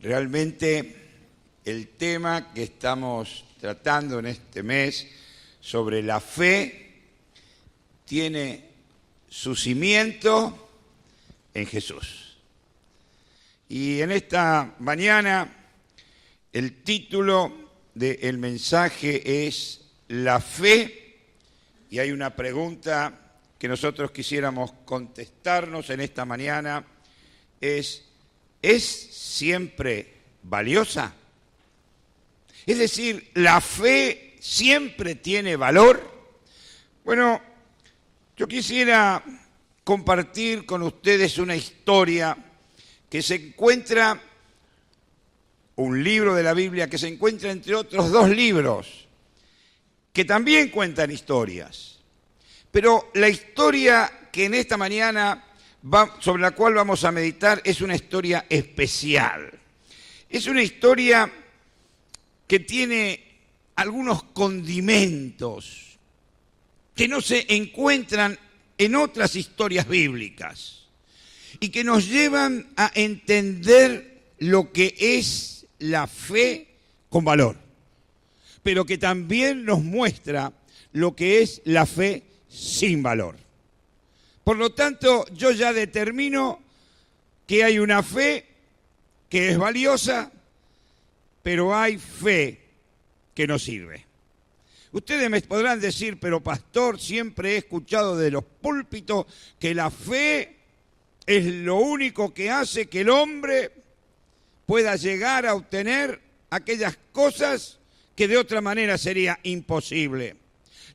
Realmente el tema que estamos tratando en este mes sobre la fe tiene su cimiento en Jesús. Y en esta mañana el título del mensaje es La fe, y hay una pregunta que nosotros quisiéramos contestarnos en esta mañana, ¿es siempre valiosa? Es decir, ¿la fe siempre tiene valor? Bueno, yo quisiera compartir con ustedes una historia que se encuentra, un libro de la Biblia que se encuentra entre otros dos libros que también cuentan historias. Pero la historia que en esta mañana sobre la cual vamos a meditar es una historia especial. Es una historia que tiene algunos condimentos que no se encuentran en otras historias bíblicas y que nos llevan a entender lo que es la fe con valor, pero que también nos muestra lo que es la fe sin valor. Por lo tanto, yo ya determino que hay una fe que es valiosa, pero hay fe que no sirve. Ustedes me podrán decir, pero pastor, siempre he escuchado de los púlpitos que la fe es lo único que hace que el hombre pueda llegar a obtener aquellas cosas que de otra manera sería imposible.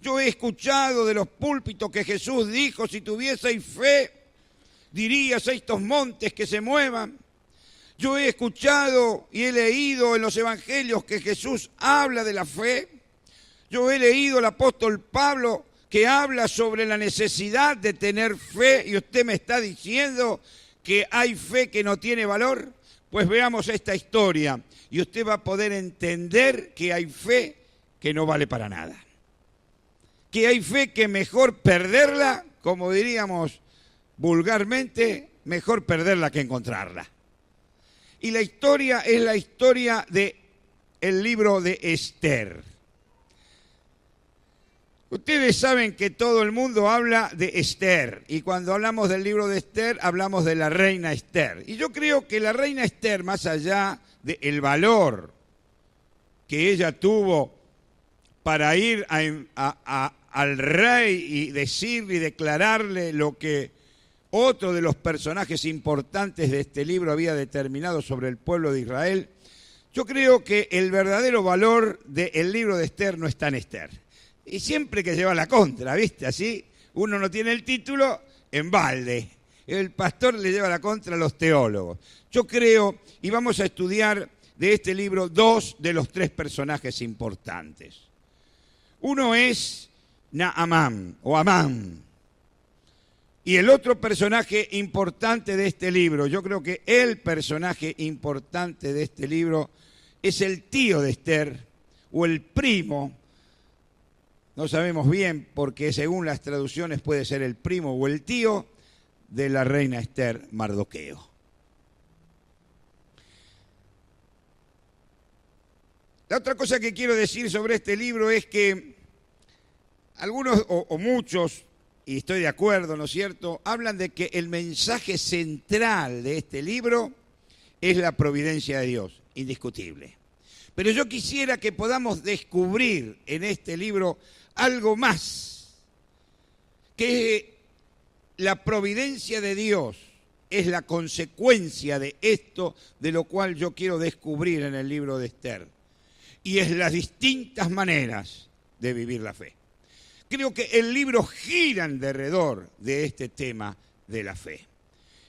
Yo he escuchado de los púlpitos que Jesús dijo, si tuvieseis fe, dirías a estos montes que se muevan. Yo he escuchado y he leído en los evangelios que Jesús habla de la fe. Yo he leído al apóstol Pablo que habla sobre la necesidad de tener fe y usted me está diciendo que hay fe que no tiene valor. Pues veamos esta historia y usted va a poder entender que hay fe que no vale para nada. Que hay fe que mejor perderla, como diríamos vulgarmente, mejor perderla que encontrarla. Y la historia es la historia del libro de Esther. Ustedes saben que todo el mundo habla de Esther, y cuando hablamos del libro de Esther, hablamos de la reina Esther. Y yo creo que la reina Esther, más allá del valor que ella tuvo para ir al rey y decirle y declararle lo que otro de los personajes importantes de este libro había determinado sobre el pueblo de Israel, yo creo que el verdadero valor del libro de Esther no está en Esther. Y siempre que lleva la contra, ¿viste? Así uno no tiene el título en balde. El pastor le lleva la contra a los teólogos. Yo creo, y vamos a estudiar de este libro dos de los tres personajes importantes. Uno es Naamán o Amán. Y el otro personaje importante de este libro, yo creo que el personaje importante de este libro es el tío de Esther o el primo. No sabemos bien porque según las traducciones puede ser el primo o el tío de la reina Esther, Mardoqueo. La otra cosa que quiero decir sobre este libro es que algunos o muchos, y estoy de acuerdo, ¿no es cierto?, hablan de que el mensaje central de este libro es la providencia de Dios, indiscutible. Pero yo quisiera que podamos descubrir en este libro algo más, que la providencia de Dios es la consecuencia de esto, de lo cual yo quiero descubrir en el libro de Esther. Y es las distintas maneras de vivir la fe. Creo que el libro gira alrededor de este tema de la fe.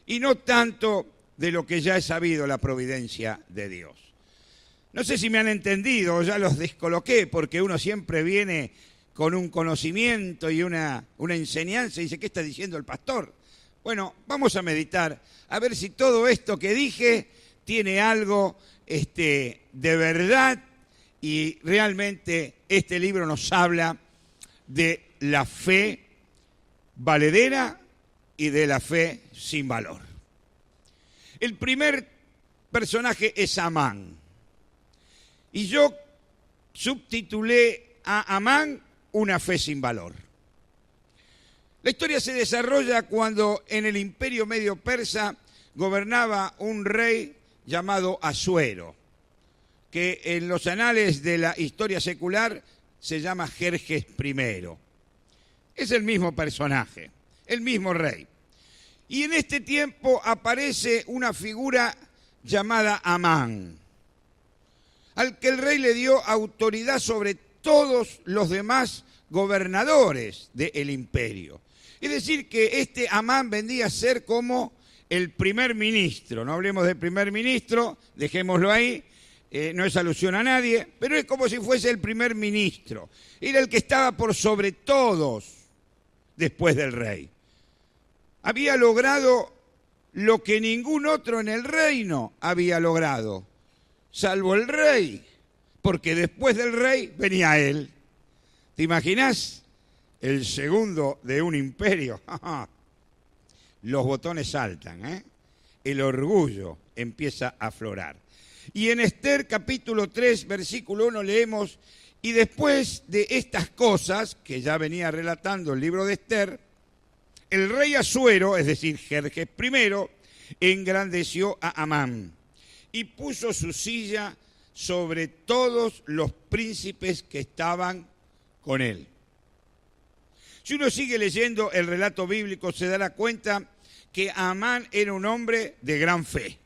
Y no tanto de lo que ya he sabido, la providencia de Dios. No sé si me han entendido, ya los descoloqué, porque uno siempre viene con un conocimiento y una enseñanza y dice, ¿qué está diciendo el pastor? Bueno, vamos a meditar, a ver si todo esto que dije tiene algo de verdad y realmente este libro nos habla de la fe valedera y de la fe sin valor. El primer personaje es Amán. Y yo subtitulé a Amán una fe sin valor. La historia se desarrolla cuando en el Imperio Medio Persa gobernaba un rey llamado Asuero, que en los anales de la historia secular se llama Jerjes I. Es el mismo personaje, el mismo rey. Y en este tiempo aparece una figura llamada Amán, al que el rey le dio autoridad sobre todos los demás gobernadores del imperio. Es decir, que este Amán vendría a ser como el primer ministro. No hablemos del primer ministro, dejémoslo ahí, no es alusión a nadie, pero es como si fuese el primer ministro. Era el que estaba por sobre todos después del rey. Había logrado lo que ningún otro en el reino había logrado, salvo el rey, porque después del rey venía él. ¿Te imaginás? El segundo de un imperio. Los botones saltan, ¿eh? El orgullo empieza a aflorar. Y en Esther capítulo 3, versículo 1 leemos: y después de estas cosas, que ya venía relatando el libro de Esther, el rey Asuero, es decir, Jerjes I, engrandeció a Amán y puso su silla sobre todos los príncipes que estaban con él. Si uno sigue leyendo el relato bíblico, se dará cuenta que Amán era un hombre de gran fe.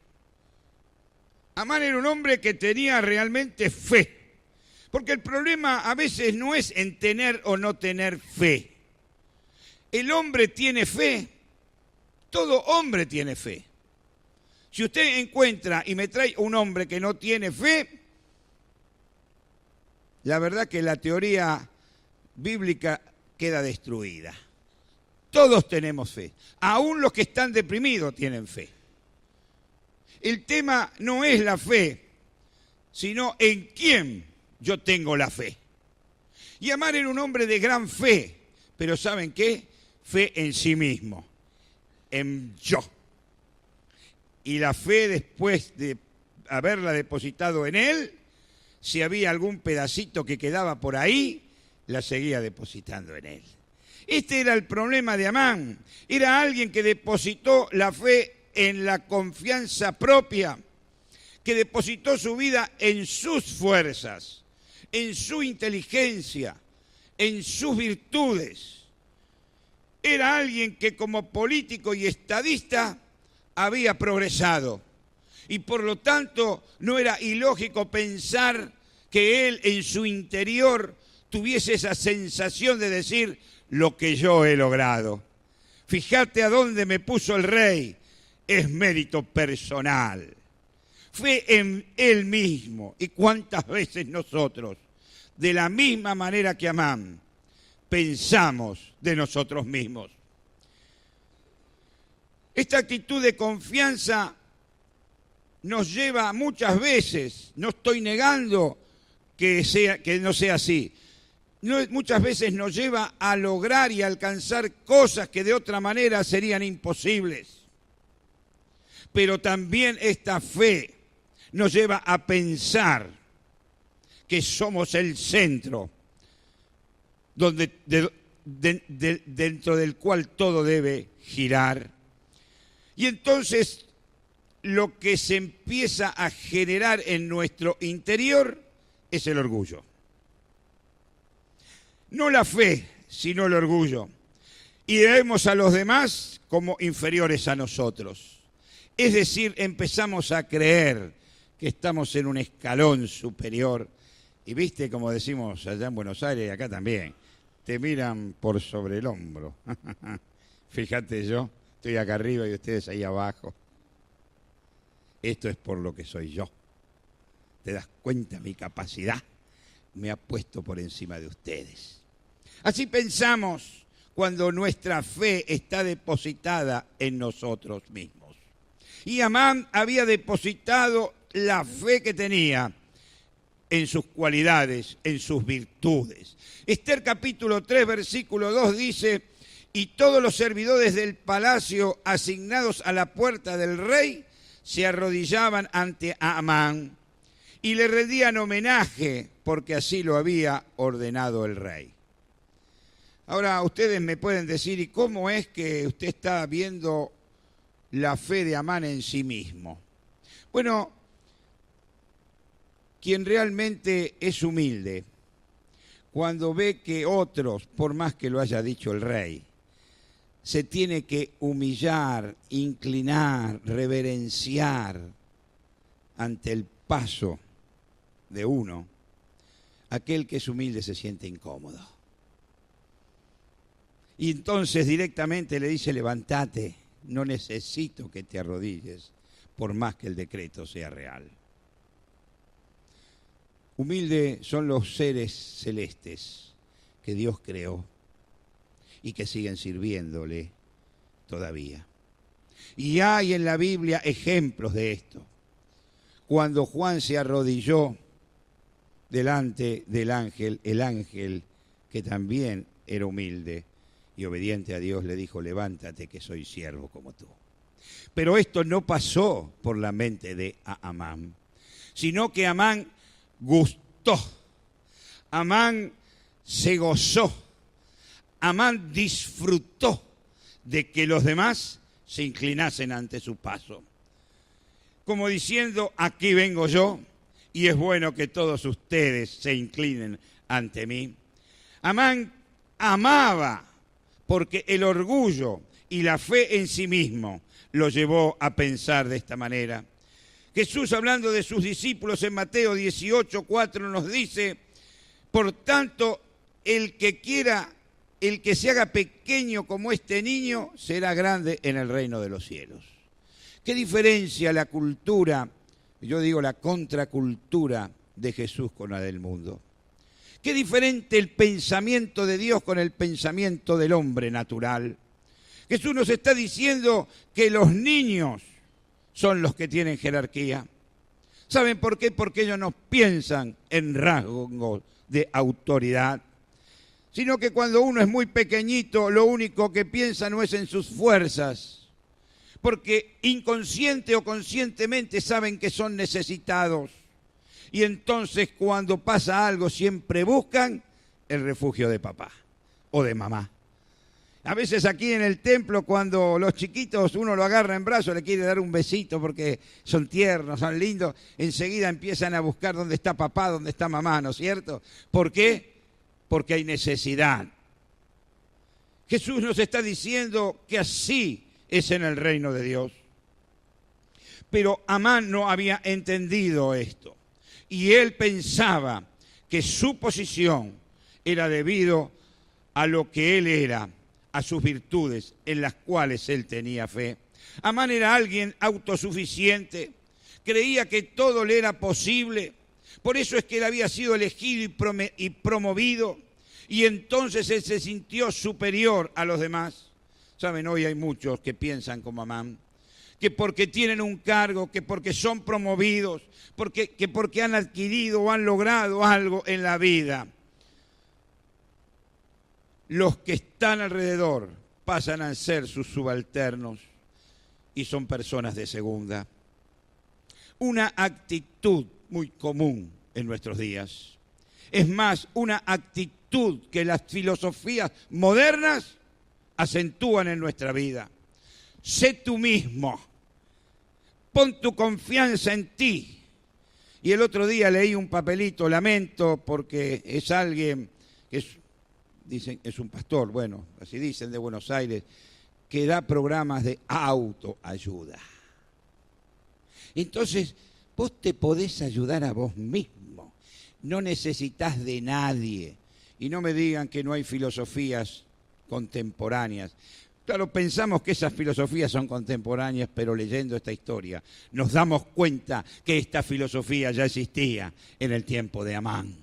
Amán era un hombre que tenía realmente fe. Porque el problema a veces no es en tener o no tener fe. El hombre tiene fe. Todo hombre tiene fe. Si usted encuentra y me trae un hombre que no tiene fe, la verdad que la teoría bíblica queda destruida. Todos tenemos fe. Aún los que están deprimidos tienen fe. El tema no es la fe, sino en quién yo tengo la fe. Y Amán era un hombre de gran fe, pero ¿saben qué? Fe en sí mismo, en yo. Y la fe, después de haberla depositado en él, si había algún pedacito que quedaba por ahí, la seguía depositando en él. Este era el problema de Amán. Era alguien que depositó la fe en la confianza propia, que depositó su vida en sus fuerzas, en su inteligencia, en sus virtudes. Era alguien que como político y estadista había progresado y por lo tanto no era ilógico pensar que él en su interior tuviese esa sensación de decir: lo que yo he logrado. Fíjate a dónde me puso el rey, es mérito personal. Fue en él mismo. ¿Y cuántas veces nosotros, de la misma manera que Amán, pensamos de nosotros mismos? Esta actitud de confianza nos lleva muchas veces, no estoy negando que no sea así, muchas veces nos lleva a lograr y alcanzar cosas que de otra manera serían imposibles. Pero también esta fe nos lleva a pensar que somos el centro dentro del cual todo debe girar. Y entonces lo que se empieza a generar en nuestro interior es el orgullo. No la fe, sino el orgullo. Y vemos a los demás como inferiores a nosotros. Es decir, empezamos a creer que estamos en un escalón superior. Y viste, como decimos allá en Buenos Aires y acá también, te miran por sobre el hombro. Fíjate, yo estoy acá arriba y ustedes ahí abajo. Esto es por lo que soy yo. ¿Te das cuenta mi capacidad? Me ha puesto por encima de ustedes. Así pensamos cuando nuestra fe está depositada en nosotros mismos. Y Amán había depositado la fe que tenía en sus cualidades, en sus virtudes. Esther capítulo 3, versículo 2 dice: y todos los servidores del palacio asignados a la puerta del rey se arrodillaban ante Amán y le rendían homenaje porque así lo había ordenado el rey. Ahora ustedes me pueden decir, ¿y cómo es que usted está viendo la fe de Amán en sí mismo? Bueno, quien realmente es humilde, cuando ve que otros, por más que lo haya dicho el rey, se tiene que humillar, inclinar, reverenciar ante el paso de uno, aquel que es humilde se siente incómodo. Y entonces directamente le dice, levántate, no necesito que te arrodilles, por más que el decreto sea real. Humildes son los seres celestes que Dios creó y que siguen sirviéndole todavía. Y hay en la Biblia ejemplos de esto. Cuando Juan se arrodilló delante del ángel, el ángel que también era humilde y obediente a Dios le dijo, levántate que soy siervo como tú. Pero esto no pasó por la mente de Amán, sino que Amán gustó, Amán se gozó, Amán disfrutó de que los demás se inclinasen ante su paso. Como diciendo, aquí vengo yo y es bueno que todos ustedes se inclinen ante mí. Amán amaba porque el orgullo y la fe en sí mismo lo llevó a pensar de esta manera. Jesús, hablando de sus discípulos en Mateo 18:4, nos dice, por tanto, el que se haga pequeño como este niño, será grande en el reino de los cielos. ¿Qué diferencia la cultura, yo digo la contracultura de Jesús con la del mundo? Qué diferente el pensamiento de Dios con el pensamiento del hombre natural. Jesús nos está diciendo que los niños son los que tienen jerarquía. ¿Saben por qué? Porque ellos no piensan en rasgos de autoridad, sino que cuando uno es muy pequeñito, lo único que piensa no es en sus fuerzas, porque inconsciente o conscientemente saben que son necesitados. Y entonces cuando pasa algo siempre buscan el refugio de papá o de mamá. A veces aquí en el templo cuando los chiquitos uno lo agarra en brazos, le quiere dar un besito porque son tiernos, son lindos, enseguida empiezan a buscar dónde está papá, dónde está mamá, ¿no es cierto? ¿Por qué? Porque hay necesidad. Jesús nos está diciendo que así es en el reino de Dios. Pero Amán no había entendido esto. Y él pensaba que su posición era debido a lo que él era, a sus virtudes en las cuales él tenía fe. Amán era alguien autosuficiente, creía que todo le era posible, por eso es que él había sido elegido y promovido, y entonces él se sintió superior a los demás. Saben, hoy hay muchos que piensan como Amán, que porque tienen un cargo, que porque son promovidos, que porque han adquirido o han logrado algo en la vida, los que están alrededor pasan a ser sus subalternos y son personas de segunda. Una actitud muy común en nuestros días. Es más, una actitud que las filosofías modernas acentúan en nuestra vida. Sé tú mismo. Pon tu confianza en ti. Y el otro día leí un papelito, lamento, porque es alguien que dicen, es un pastor, bueno, así dicen, de Buenos Aires, que da programas de autoayuda. Entonces, vos te podés ayudar a vos mismo, no necesitas de nadie. Y no me digan que no hay filosofías contemporáneas. Claro, pensamos que esas filosofías son contemporáneas, pero leyendo esta historia nos damos cuenta que esta filosofía ya existía en el tiempo de Amán.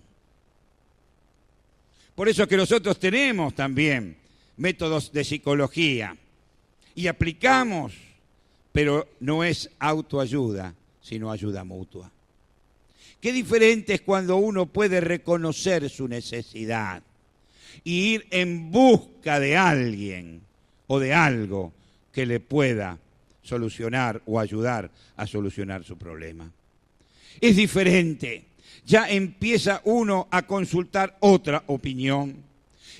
Por eso es que nosotros tenemos también métodos de psicología y aplicamos, pero no es autoayuda, sino ayuda mutua. Qué diferente es cuando uno puede reconocer su necesidad y ir en busca de alguien o de algo que le pueda solucionar o ayudar a solucionar su problema. Es diferente. Ya empieza uno a consultar otra opinión.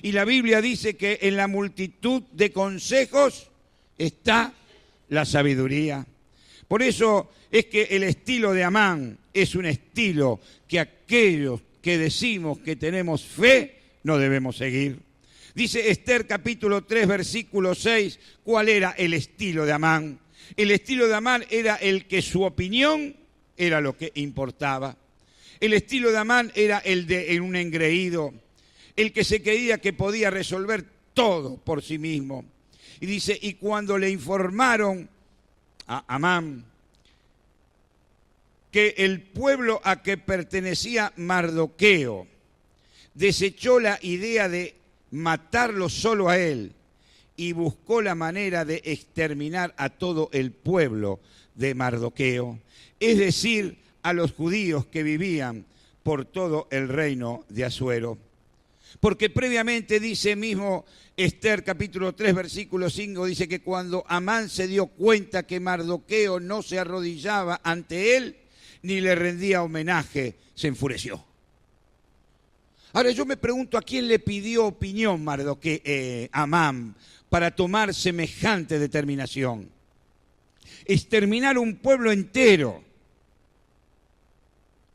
Y la Biblia dice que en la multitud de consejos está la sabiduría. Por eso es que el estilo de Amán es un estilo que aquellos que decimos que tenemos fe no debemos seguir. Dice Esther capítulo 3 versículo 6, ¿cuál era el estilo de Amán? El estilo de Amán era el que su opinión era lo que importaba. El estilo de Amán era el de un engreído, el que se creía que podía resolver todo por sí mismo. Y dice, y cuando le informaron a Amán que el pueblo a que pertenecía Mardoqueo desechó la idea de matarlo solo a él y buscó la manera de exterminar a todo el pueblo de Mardoqueo, es decir, a los judíos que vivían por todo el reino de Asuero. Porque previamente dice mismo Esther capítulo 3 versículo 5, dice que cuando Amán se dio cuenta que Mardoqueo no se arrodillaba ante él ni le rendía homenaje, se enfureció. Ahora yo me pregunto, ¿a quién le pidió opinión Amán para tomar semejante determinación? Exterminar un pueblo entero.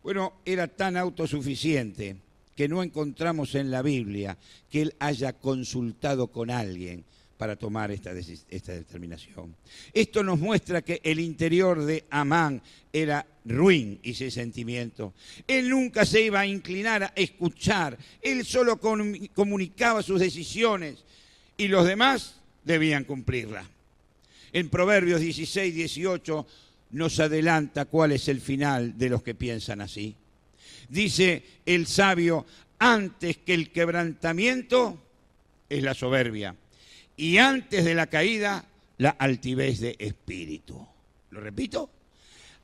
Bueno, era tan autosuficiente que no encontramos en la Biblia que él haya consultado con alguien para tomar esta determinación. Esto nos muestra que el interior de Amán era ruin y sin sentimiento. Él nunca se iba a inclinar a escuchar, él solo comunicaba sus decisiones y los demás debían cumplirlas. En Proverbios 16, 18 nos adelanta cuál es el final de los que piensan así. Dice el sabio, antes que el quebrantamiento es la soberbia, y antes de la caída, la altivez de espíritu. ¿Lo repito?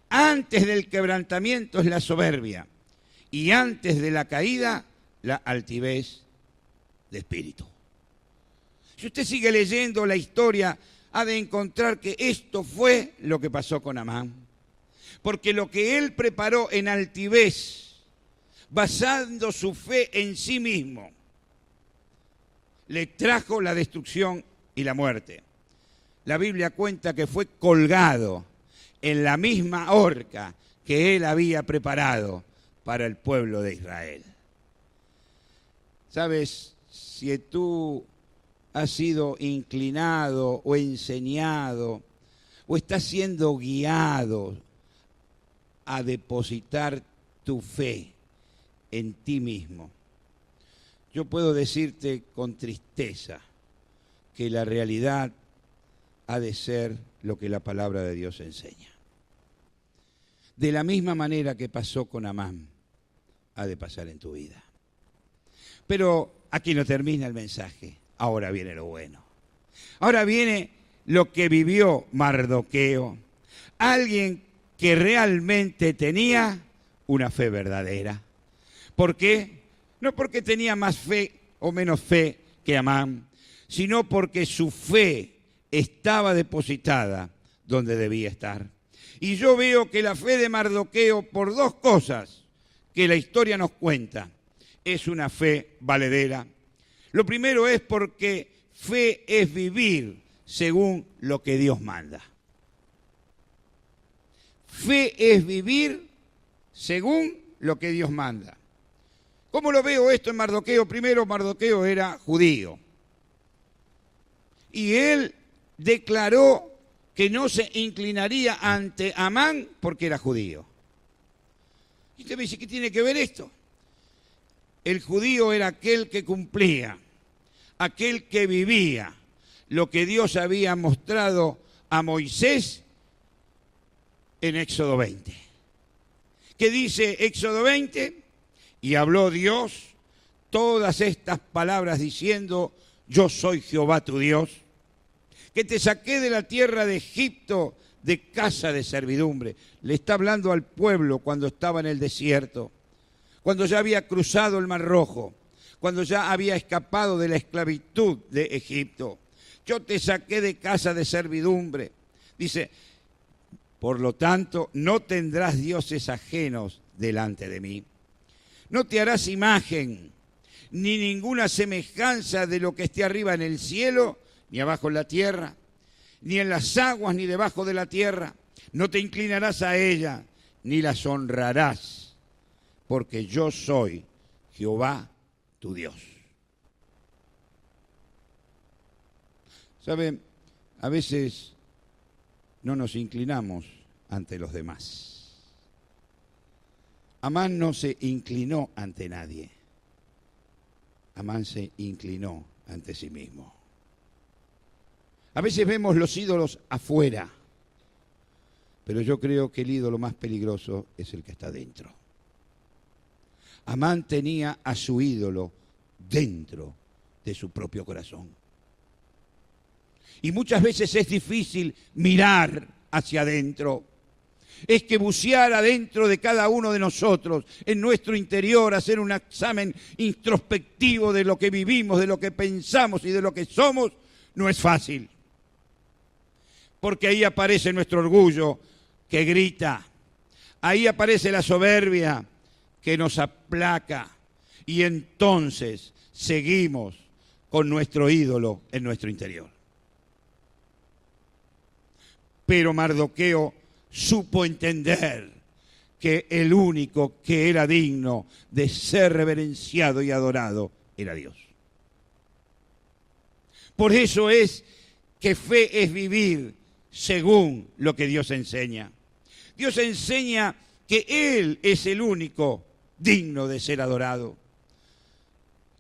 Antes del quebrantamiento es la soberbia, y antes de la caída, la altivez de espíritu. Si usted sigue leyendo la historia, ha de encontrar que esto fue lo que pasó con Amán. Porque lo que él preparó en altivez, basando su fe en sí mismo, le trajo la destrucción y la muerte. La Biblia cuenta que fue colgado en la misma horca que él había preparado para el pueblo de Israel. ¿Sabes? Si tú has sido inclinado o enseñado o estás siendo guiado a depositar tu fe en ti mismo, yo puedo decirte con tristeza que la realidad ha de ser lo que la palabra de Dios enseña. De la misma manera que pasó con Amán, ha de pasar en tu vida. Pero aquí no termina el mensaje. Ahora viene lo bueno. Ahora viene lo que vivió Mardoqueo. Alguien que realmente tenía una fe verdadera. ¿Por qué? No porque tenía más fe o menos fe que Amán, sino porque su fe estaba depositada donde debía estar. Y yo veo que la fe de Mardoqueo, por dos cosas que la historia nos cuenta, es una fe valedera. Lo primero es porque fe es vivir según lo que Dios manda. Fe es vivir según lo que Dios manda. ¿Cómo lo veo esto en Mardoqueo? Primero, Mardoqueo era judío. Y él declaró que no se inclinaría ante Amán porque era judío. Y usted me dice, ¿qué tiene que ver esto? El judío era aquel que cumplía, aquel que vivía lo que Dios había mostrado a Moisés en Éxodo 20. ¿Qué dice Éxodo 20? Y habló Dios todas estas palabras diciendo, yo soy Jehová tu Dios, que te saqué de la tierra de Egipto de casa de servidumbre. Le está hablando al pueblo cuando estaba en el desierto, cuando ya había cruzado el Mar Rojo, cuando ya había escapado de la esclavitud de Egipto. Yo te saqué de casa de servidumbre, Dice, por lo tanto, no tendrás dioses ajenos delante de mí. No te harás imagen, ni ninguna semejanza de lo que esté arriba en el cielo, ni abajo en la tierra, ni en las aguas, ni debajo de la tierra. No te inclinarás a ella, ni las honrarás, porque yo soy Jehová tu Dios. ¿Saben? A veces no nos inclinamos ante los demás. Amán no se inclinó ante nadie. Amán se inclinó ante sí mismo. A veces vemos los ídolos afuera, pero yo creo que el ídolo más peligroso es el que está dentro. Amán tenía a su ídolo dentro de su propio corazón. Y muchas veces es difícil mirar hacia adentro. Es que bucear adentro de cada uno de nosotros, en nuestro interior, hacer un examen introspectivo de lo que vivimos, de lo que pensamos y de lo que somos, no es fácil. Porque ahí aparece nuestro orgullo que grita. Ahí aparece la soberbia que nos aplaca. Y entonces seguimos con nuestro ídolo en nuestro interior. Pero Mardoqueo supo entender que el único que era digno de ser reverenciado y adorado era Dios. Por eso es que fe es vivir según lo que Dios enseña. Dios enseña que Él es el único digno de ser adorado.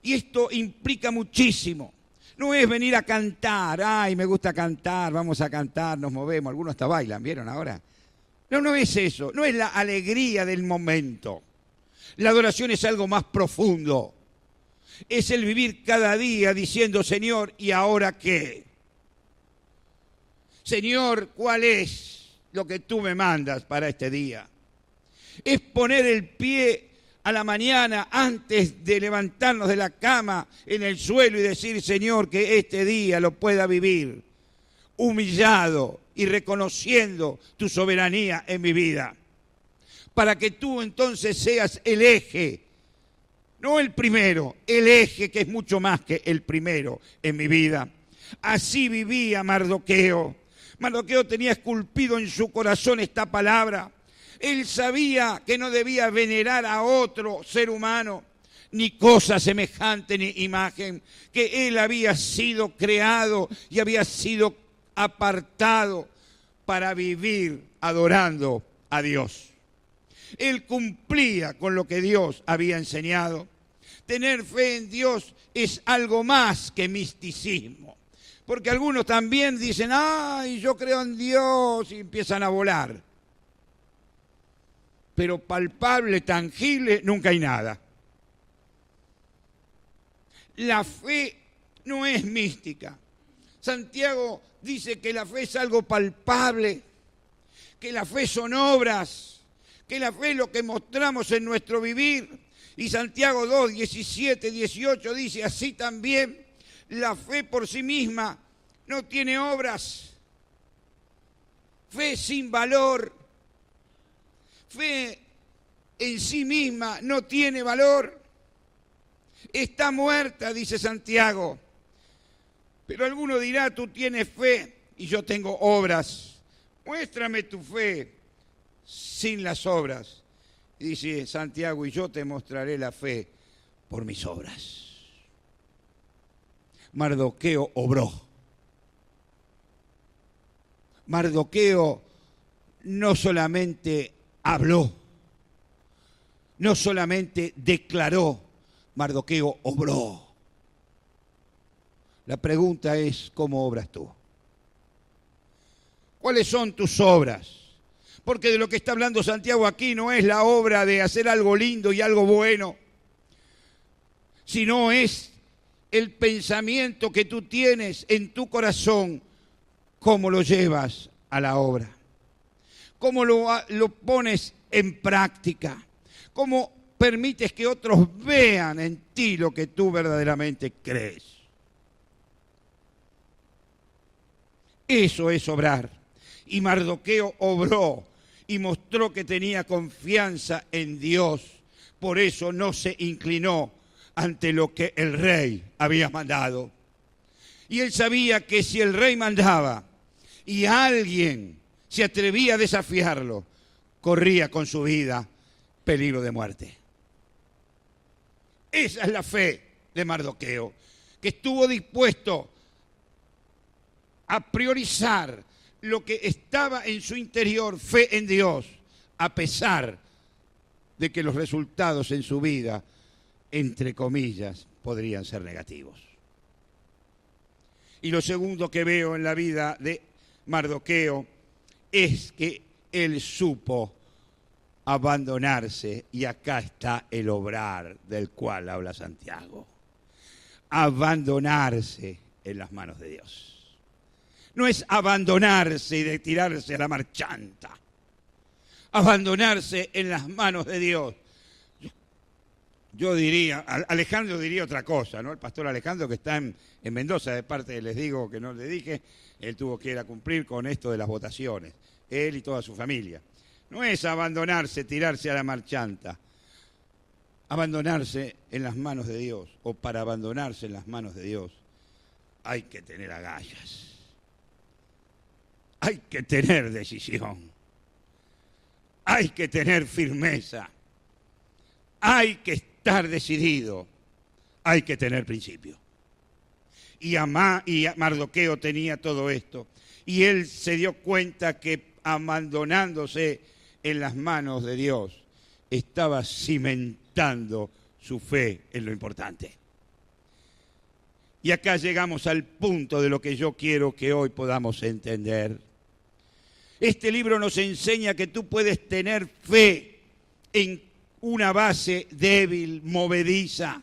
Y esto implica muchísimo. No es venir a cantar, ay, me gusta cantar, vamos a cantar, nos movemos, algunos hasta bailan, ¿vieron ahora? No es eso, no es la alegría del momento. La adoración es algo más profundo. Es el vivir cada día diciendo, Señor, ¿y ahora qué? Señor, ¿cuál es lo que tú me mandas para este día? Es poner el pie a la mañana antes de levantarnos de la cama en el suelo y decir, Señor, que este día lo pueda vivir humillado y reconociendo tu soberanía en mi vida. Para que tú entonces seas el eje, no el primero, el eje que es mucho más que el primero en mi vida. Así vivía Mardoqueo. Mardoqueo tenía esculpido en su corazón esta palabra. Él sabía que no debía venerar a otro ser humano, ni cosa semejante, ni imagen, que él había sido creado y había sido apartado para vivir adorando a Dios. Él cumplía con lo que Dios había enseñado. Tener fe en Dios es algo más que misticismo. Porque algunos también dicen, ay, yo creo en Dios, y empiezan a volar. Pero palpable, tangible, nunca hay nada. La fe no es mística. Santiago dice que la fe es algo palpable, que la fe son obras, que la fe es lo que mostramos en nuestro vivir. Y Santiago 2, 17, 18 dice, así también la fe por sí misma no tiene obras. Fe sin valor. Fe en sí misma no tiene valor. Está muerta, dice Santiago. Pero alguno dirá, tú tienes fe y yo tengo obras. Muéstrame tu fe sin las obras. Y dice Santiago, y yo te mostraré la fe por mis obras. Mardoqueo obró. Mardoqueo no solamente habló, no solamente declaró, Mardoqueo obró. La pregunta es, ¿cómo obras tú? ¿Cuáles son tus obras? Porque de lo que está hablando Santiago aquí no es la obra de hacer algo lindo y algo bueno, sino es el pensamiento que tú tienes en tu corazón, cómo lo llevas a la obra. ¿Cómo lo pones en práctica? ¿Cómo permites que otros vean en ti lo que tú verdaderamente crees? Eso es obrar. Y Mardoqueo obró y mostró que tenía confianza en Dios. Por eso no se inclinó ante lo que el rey había mandado. Y él sabía que si el rey mandaba y alguien se atrevía a desafiarlo, corría con su vida peligro de muerte. Esa es la fe de Mardoqueo, que estuvo dispuesto a priorizar lo que estaba en su interior, fe en Dios, a pesar de que los resultados en su vida, entre comillas, podrían ser negativos. Y lo segundo que veo en la vida de Mardoqueo es que él supo abandonarse, y acá está el obrar del cual habla Santiago. Abandonarse en las manos de Dios. No es abandonarse y de tirarse a la marchanta. Abandonarse en las manos de Dios. Yo diría, Alejandro diría otra cosa, ¿no? El pastor Alejandro, que está en Mendoza, de parte, les digo que no le dije, él tuvo que ir a cumplir con esto de las votaciones, él y toda su familia. No es abandonarse, tirarse a la marchanta. Abandonarse en las manos de Dios, o para abandonarse en las manos de Dios, hay que tener agallas. Hay que tener decisión. Hay que tener firmeza. Hay que estar decidido. Hay que tener principio. Y Mardoqueo tenía todo esto. Y él se dio cuenta que abandonándose en las manos de Dios, estaba cimentando su fe en lo importante. Y acá llegamos al punto de lo que yo quiero que hoy podamos entender. Este libro nos enseña que tú puedes tener fe en una base débil, movediza.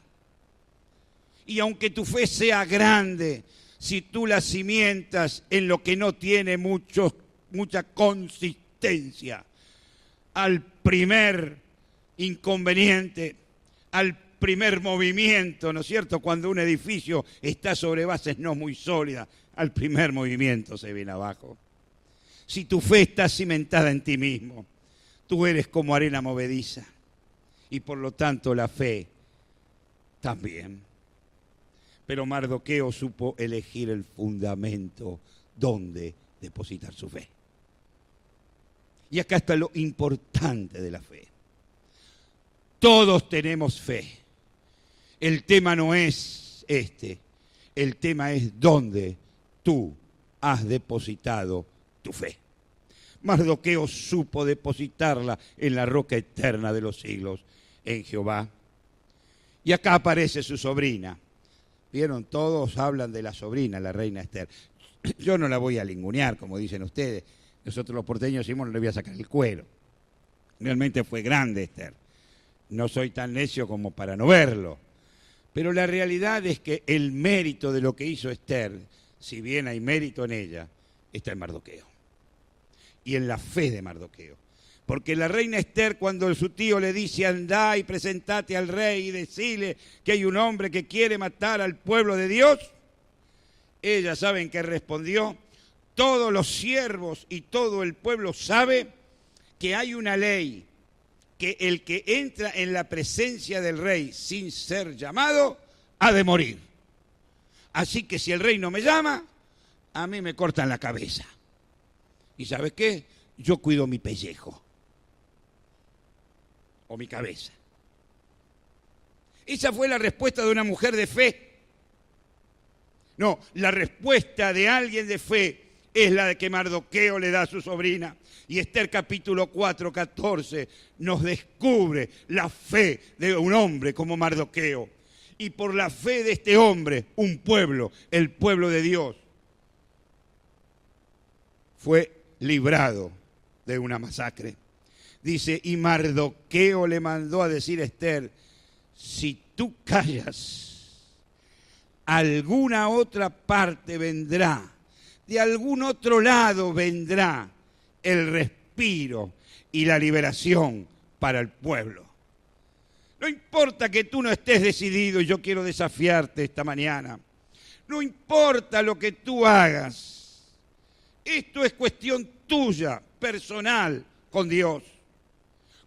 Y aunque tu fe sea grande, si tú la cimentas en lo que no tiene mucha consistencia, al primer inconveniente, al primer movimiento, ¿no es cierto? Cuando un edificio está sobre bases no muy sólidas, al primer movimiento se viene abajo. Si tu fe está cimentada en ti mismo, tú eres como arena movediza. Y por lo tanto la fe también. Pero Mardoqueo supo elegir el fundamento donde depositar su fe. Y acá está lo importante de la fe. Todos tenemos fe. El tema no es este. El tema es dónde tú has depositado tu fe. Mardoqueo supo depositarla en la roca eterna de los siglos, en Jehová. Y acá aparece su sobrina. ¿Vieron? Todos hablan de la sobrina, la reina Esther. Yo no la voy a lingunear, como dicen ustedes. Nosotros los porteños decimos, no le voy a sacar el cuero. Realmente fue grande Esther. No soy tan necio como para no verlo. Pero la realidad es que el mérito de lo que hizo Esther, si bien hay mérito en ella, está en Mardoqueo. Y en la fe de Mardoqueo. Porque la reina Esther, cuando su tío le dice, andá y presentate al rey y decile que hay un hombre que quiere matar al pueblo de Dios, ella, ¿saben qué respondió? Todos los siervos y todo el pueblo sabe que hay una ley, que el que entra en la presencia del rey sin ser llamado, ha de morir. Así que si el rey no me llama, a mí me cortan la cabeza. ¿Y sabes qué? Yo cuido mi pellejo. O mi cabeza. Esa fue la respuesta de una mujer de fe. No, la respuesta de alguien de fe es la de que Mardoqueo le da a su sobrina. Y Esther capítulo 4, 14 nos descubre la fe de un hombre como Mardoqueo. Y por la fe de este hombre, un pueblo, el pueblo de Dios, fue librado de una masacre. Dice, y Mardoqueo le mandó a decir a Esther, si tú callas, alguna otra parte vendrá, de algún otro lado vendrá el respiro y la liberación para el pueblo. No importa que tú no estés decidido, y yo quiero desafiarte esta mañana, no importa lo que tú hagas, Esto es cuestión tuya, personal, con Dios.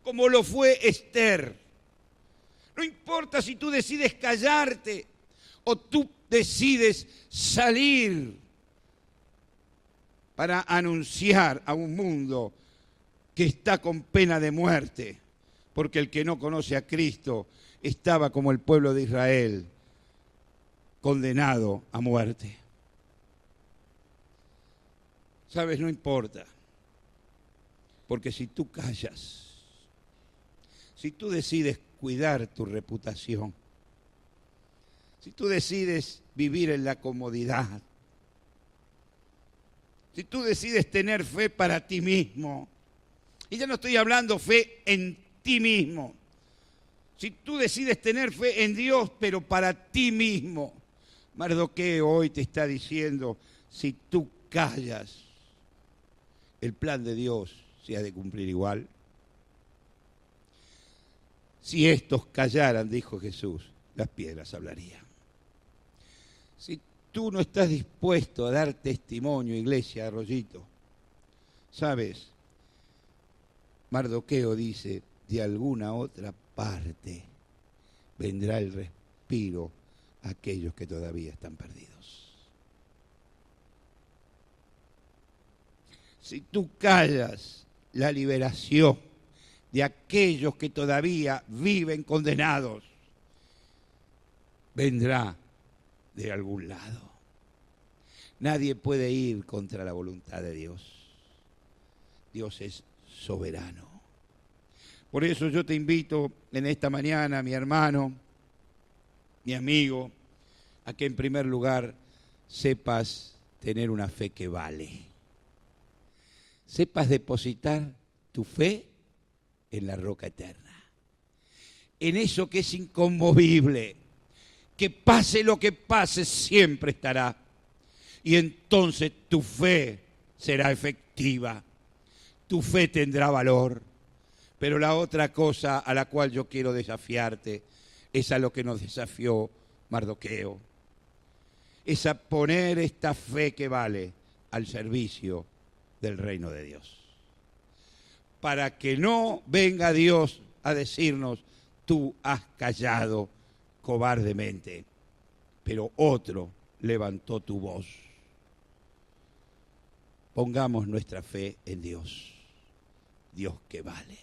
Como lo fue Esther. No importa si tú decides callarte o tú decides salir para anunciar a un mundo que está con pena de muerte, porque el que no conoce a Cristo estaba como el pueblo de Israel, condenado a muerte. ¿Sabes? No importa, porque si tú callas, si tú decides cuidar tu reputación, si tú decides vivir en la comodidad, si tú decides tener fe para ti mismo, y ya no estoy hablando fe en ti mismo, si tú decides tener fe en Dios, pero para ti mismo, Mardoqueo hoy te está diciendo, si tú callas, el plan de Dios se ha de cumplir igual. Si estos callaran, dijo Jesús, las piedras hablarían. Si tú no estás dispuesto a dar testimonio, iglesia, Arroyito, ¿sabes? Mardoqueo dice, de alguna otra parte vendrá el respiro a aquellos que todavía están perdidos. Si tú callas la liberación de aquellos que todavía viven condenados, vendrá de algún lado. Nadie puede ir contra la voluntad de Dios. Dios es soberano. Por eso yo te invito en esta mañana, mi hermano, mi amigo, a que en primer lugar sepas tener una fe que vale. Sepas depositar tu fe en la roca eterna, en eso que es inconmovible, que pase lo que pase, siempre estará. Y entonces tu fe será efectiva, tu fe tendrá valor. Pero la otra cosa a la cual yo quiero desafiarte es a lo que nos desafió Mardoqueo, es a poner esta fe que vale al servicio del reino de Dios. Para que no venga Dios a decirnos, tú has callado cobardemente, pero otro levantó tu voz. Pongamos nuestra fe en Dios, Dios que vale,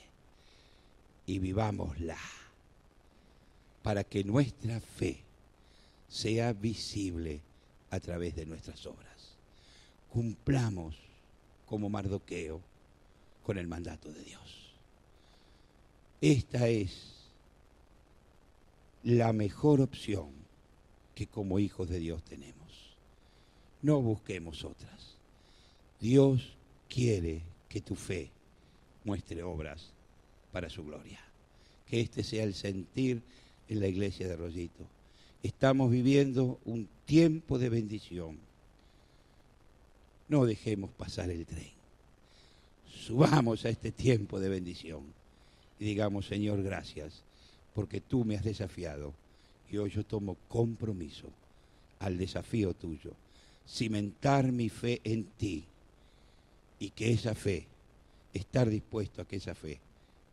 y vivámosla, para que nuestra fe sea visible a través de nuestras obras. Cumplamos como Mardoqueo con el mandato de Dios. Esta es la mejor opción que como hijos de Dios tenemos. No busquemos otras. Dios quiere que tu fe muestre obras para su gloria. Que este sea el sentir en la iglesia de Arroyito. Estamos viviendo un tiempo de bendición. No dejemos pasar el tren. Subamos a este tiempo de bendición y digamos, Señor, gracias, porque tú me has desafiado y hoy yo tomo compromiso al desafío tuyo, cimentar mi fe en ti y que esa fe, estar dispuesto a que esa fe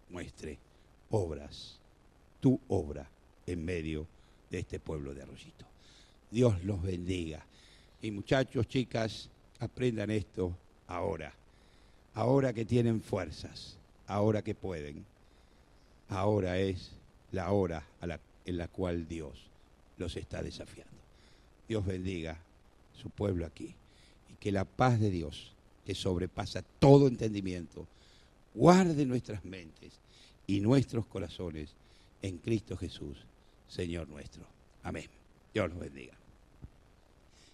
muestre obras, tu obra en medio de este pueblo de Arroyito. Dios los bendiga. Y muchachos, chicas, aprendan esto ahora. Ahora que tienen fuerzas, ahora que pueden. Ahora es la hora en la cual Dios los está desafiando. Dios bendiga su pueblo aquí. Y que la paz de Dios, que sobrepasa todo entendimiento, guarde nuestras mentes y nuestros corazones en Cristo Jesús, Señor nuestro. Amén. Dios los bendiga.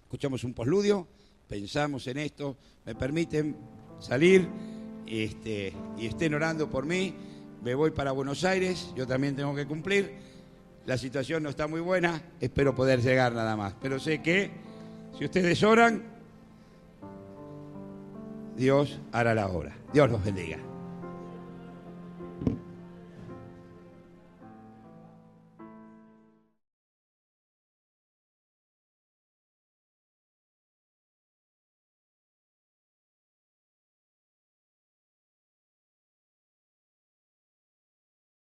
Escuchamos un postludio, pensamos en esto, me permiten salir y estén orando por mí. Me voy para Buenos Aires, yo también tengo que cumplir. La situación no está muy buena, espero poder llegar nada más. Pero sé que si ustedes oran, Dios hará la obra. Dios los bendiga.